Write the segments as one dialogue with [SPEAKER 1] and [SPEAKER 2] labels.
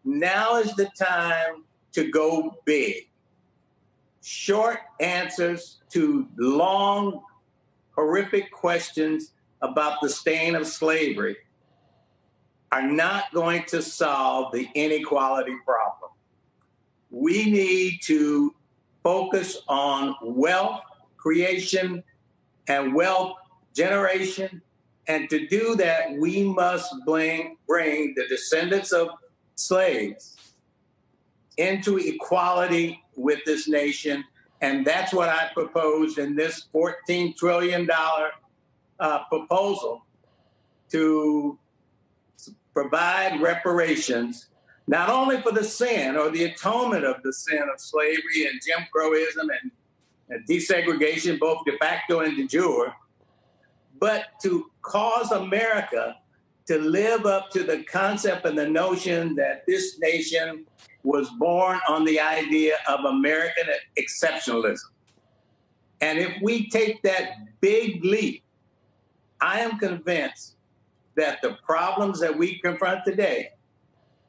[SPEAKER 1] Now is the time to go big. Short answers to long, horrific questions about the stain of slavery are not going to solve the inequality problem. We need to focus on wealth creation and wealth generation. And to do that, we must bring the descendants of slaves into equality with this nation. And that's what I proposed in this $14 trillion proposal, to provide reparations, not only for the sin or the atonement of the sin of slavery and Jim Crowism and desegregation, both de facto and de jure, but to cause America to live up to the concept and the notion that this nation was born on the idea of American exceptionalism. And if we take that big leap, I am convinced that the problems that we confront today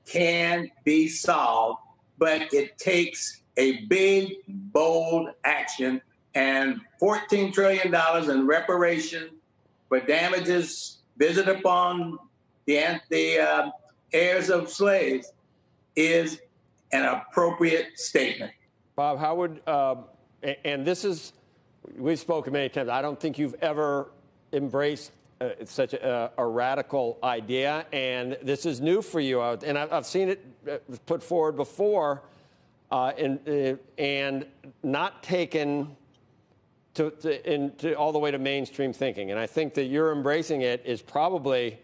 [SPEAKER 1] can be solved, but it takes a big, bold action, and $14 trillion in reparation for damages visited upon the heirs of slaves is an appropriate statement.
[SPEAKER 2] Bob, how would, and this is, we've spoken many times, I don't think you've ever embraced such a radical idea, and this is new for you. And I've seen it put forward before, and not taken to all the way to mainstream thinking. And I think that you're embracing it is probably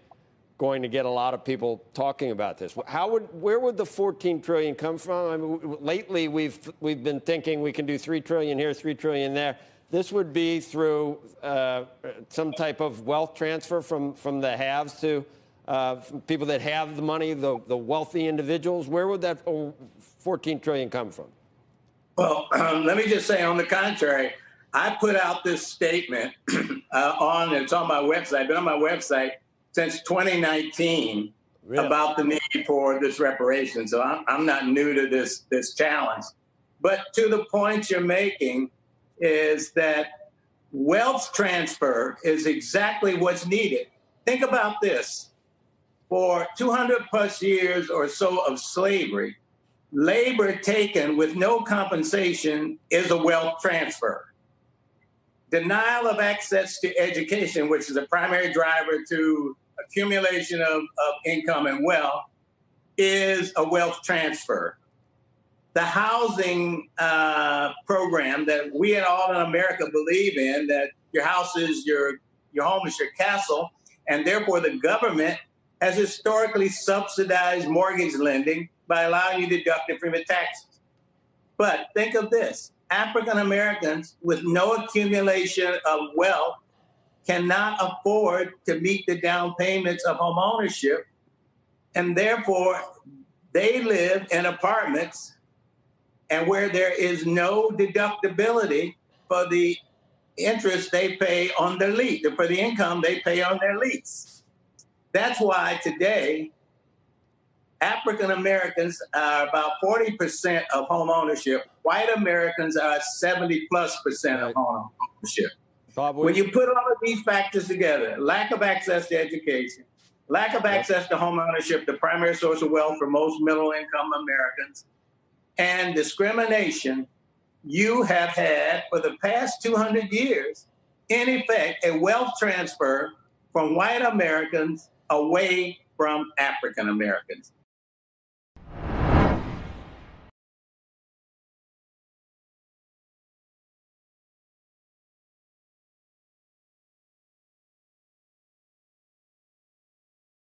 [SPEAKER 2] going to get a lot of people talking about this. Where would the $14 trillion come from? I mean, lately we've been thinking we can do $3 trillion here, $3 trillion there. This would be through some type of wealth transfer from the haves to people that have the money, the wealthy individuals. Where would that $14 trillion come from?
[SPEAKER 1] Well, let me just say, on the contrary, I put out this statement it's on my website. I've been on my website since 2019 about the need for this reparation. So I'm not new to this challenge. But to the point you're making is that wealth transfer is exactly what's needed. Think about this. For 200 plus years or so of slavery, labor taken with no compensation is a wealth transfer. Denial of access to education, which is a primary driver to accumulation of income and wealth, is a wealth transfer. The housing program that we and all in America believe in, that your house is your home is your castle, and therefore the government has historically subsidized mortgage lending by allowing you to deduct it from your taxes. But think of this. African Americans with no accumulation of wealth cannot afford to meet the down payments of home ownership, and therefore they live in apartments and where there is no deductibility for the interest they pay on their lease, for the income they pay on their lease. That's why today African Americans are about 40% of home ownership. White Americans are 70+% of home ownership.
[SPEAKER 2] Bob,
[SPEAKER 1] when you put all of these factors together, lack of access to education, lack of access to home ownership, the primary source of wealth for most middle-income Americans, and discrimination, you have had for the past 200 years, in effect, a wealth transfer from white Americans away from African Americans.